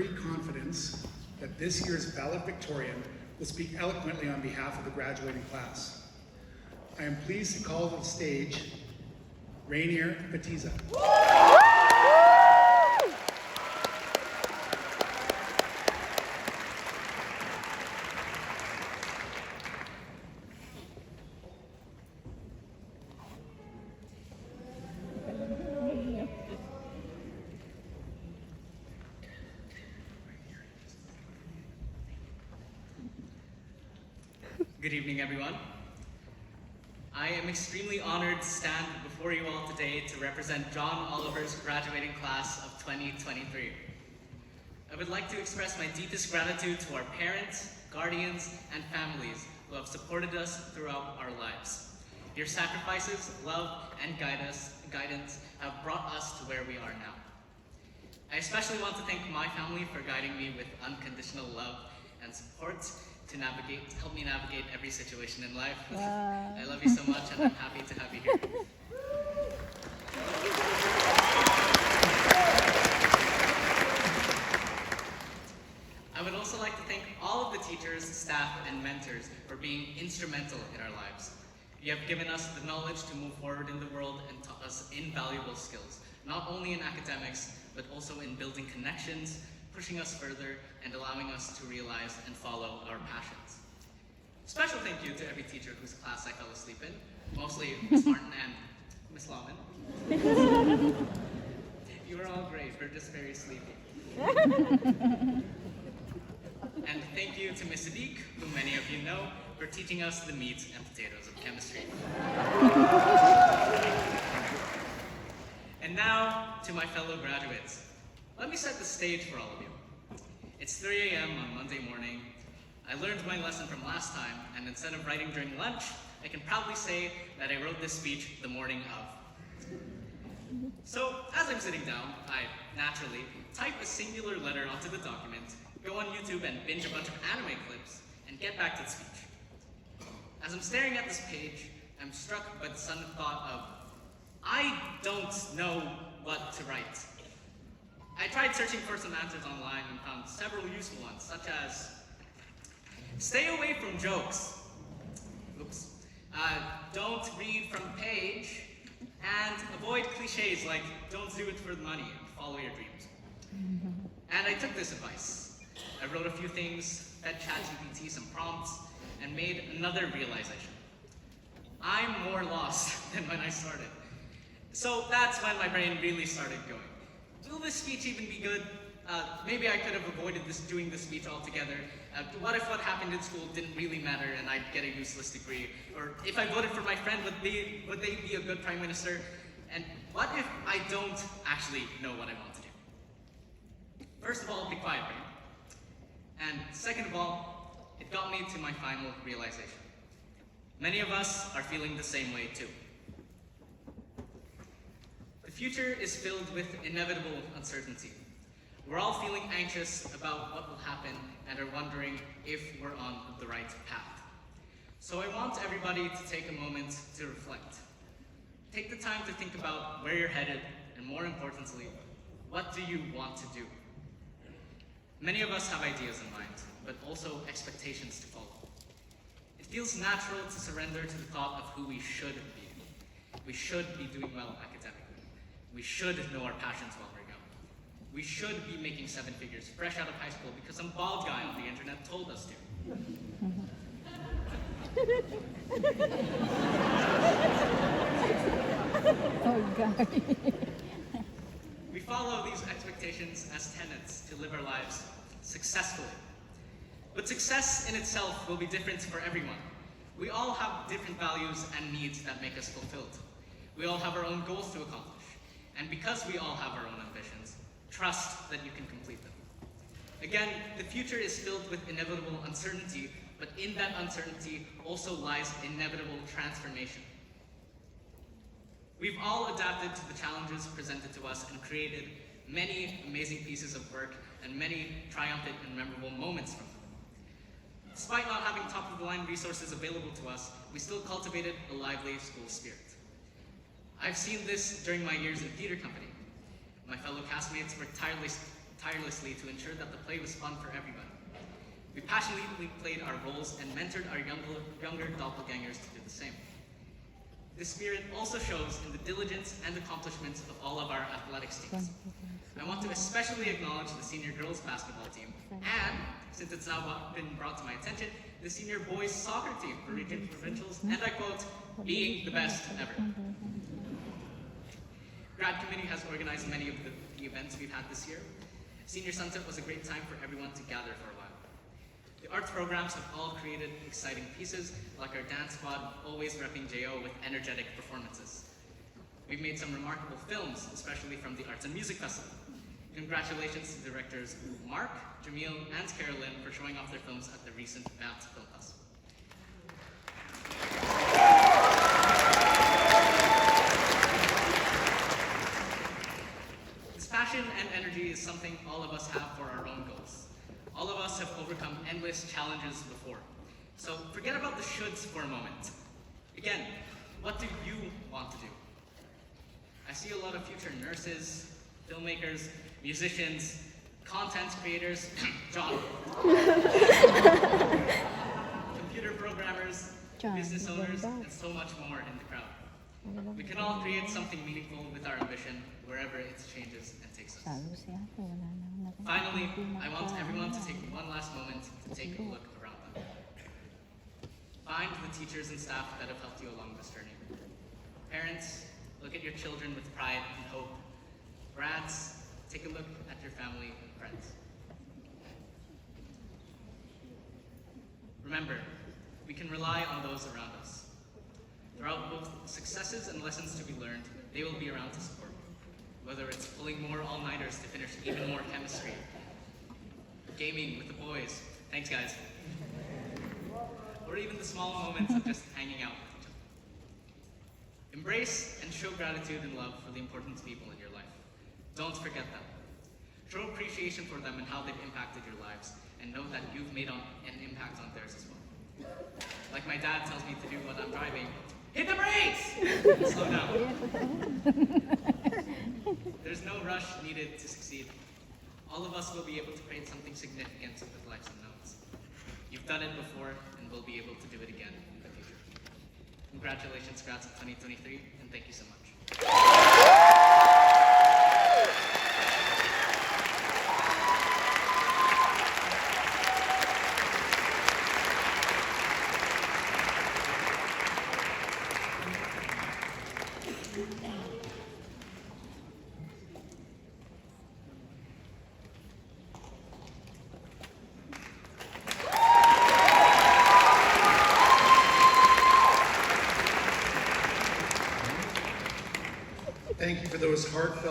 confidence that this year's valedictorian will speak eloquently on behalf of the graduating class. I am pleased to call to the stage Rainier. Good evening, everyone. I am extremely honored to stand before you all today to represent John Oliver's graduating class of 2023. I would like to express my deepest gratitude to our parents, guardians, and families who have supported us throughout our lives. Your sacrifices, love, and guidance have brought us to where we are now. I especially want to thank my family for guiding me with unconditional love and support to help me navigate every situation in life. Wow. I love you so much, and I'm happy to have you here. I would also like to thank all of the teachers, staff, and mentors for being instrumental in our lives. You have given us the knowledge to move forward in the world and taught us invaluable skills, not only in academics, but also in building connections, pushing us further, and allowing us to realize and follow our passions. Special thank you to every teacher whose class I fell asleep in, mostly Ms. Martin and Ms. Lawman. You are all great, we're just very sleepy. And thank you to Ms. Sadiq, who many of you know, for teaching us the meat and potatoes of chemistry. And now, to my fellow graduates. Let me set the stage for all of you. It's 3 a.m. on Monday morning. I learned my lesson from last time, and instead of writing during lunch, I can proudly say that I wrote this speech the morning of. So, as I'm sitting down, I naturally type a singular letter onto the document, go on YouTube and binge a bunch of anime clips, and get back to the speech. As I'm staring at this page, I'm struck by the sudden thought of, I don't know what to write. I tried searching for some answers online and found several useful ones, such as, stay away from jokes. Oops. Don't read from the page, and avoid cliches like, don't do it for the money, and follow your dreams. And I took this advice. I wrote a few things, fed ChatGPT some prompts, and made another realization. I'm more lost than when I started. So that's when my brain really started going. Will this speech even be good? Maybe I could have avoided doing this speech altogether. What if what happened in school didn't really matter and I'd get a useless degree? Or if I voted for my friend, would they be a good prime minister? And what if I don't actually know what I want to do? First of all, be quiet, brain. And second of all, it got me to my final realization. Many of us are feeling the same way too. The future is filled with inevitable uncertainty. We're all feeling anxious about what will happen and are wondering if we're on the right path. So I want everybody to take a moment to reflect. Take the time to think about where you're headed, and more importantly, what do you want to do? Many of us have ideas in mind, but also expectations to follow. It feels natural to surrender to the thought of who we should be. We should be doing well academically. We should know our passions while we're young. We should be making 7 figures fresh out of high school because some bald guy on the internet told us to. Oh, God. We follow these expectations as tenets to live our lives successfully. But success in itself will be different for everyone. We all have different values and needs that make us fulfilled. We all have our own goals to accomplish. And because we all have our own ambitions, trust that you can complete them. Again, the future is filled with inevitable uncertainty, but in that uncertainty also lies inevitable transformation. We've all adapted to the challenges presented to us and created many amazing pieces of work and many triumphant and memorable moments from them. Despite not having top-of-the-line resources available to us, we still cultivated a lively school spirit. I've seen this during my years in theater company. My fellow castmates worked tirelessly to ensure that the play was fun for everyone. We passionately played our roles and mentored our younger doppelgangers to do the same. This spirit also shows in the diligence and accomplishments of all of our athletics teams. I want to especially acknowledge the senior girls basketball team, and, since it's now been brought to my attention, the senior boys soccer team for region provincials, and I quote, being the best ever. Grad Committee has organized many of the events we've had this year. Senior Sunset was a great time for everyone to gather for a while. The arts programs have all created exciting pieces, like our dance squad, always repping JO with energetic performances. We've made some remarkable films, especially from the Arts and Music Festival. Congratulations to directors Mark, Jamil, and Carolyn for showing off their films at the recent VAPT Film Festival. This passion and energy is something all of us have for our own goals. All of us have overcome endless challenges before. So forget about the shoulds for a moment. Again, what do you want to do? I see a lot of future nurses, filmmakers, musicians, content creators, John, computer programmers, business owners, and so much more in the crowd. We can all create something meaningful with our ambition wherever it changes and takes us. Finally, I want everyone to take one last moment to take a look around them. Find the teachers and staff that have helped you along this journey. Parents, look at your children with pride and hope. Grads, take a look at your family and friends. Remember, we can rely on those around us. Throughout both successes and lessons to be learned, they will be around to support you. Whether it's pulling more all-nighters to finish even more chemistry, gaming with the boys, thanks guys, or even the small moments of just hanging out with each other. Embrace and show gratitude and love for the important people in your life. Don't forget them. Show appreciation for them and how they've impacted your lives, and know that you've made an impact on theirs as well. Like my dad tells me to do when I'm driving, hit the brakes! And slow down. There's no rush needed to succeed. All of us will be able to create something significant with life's unknowns. You've done it before, and will be able to do it again in the future. Congratulations, grads of 2023, and thank you so much. Thank you for those heartfelt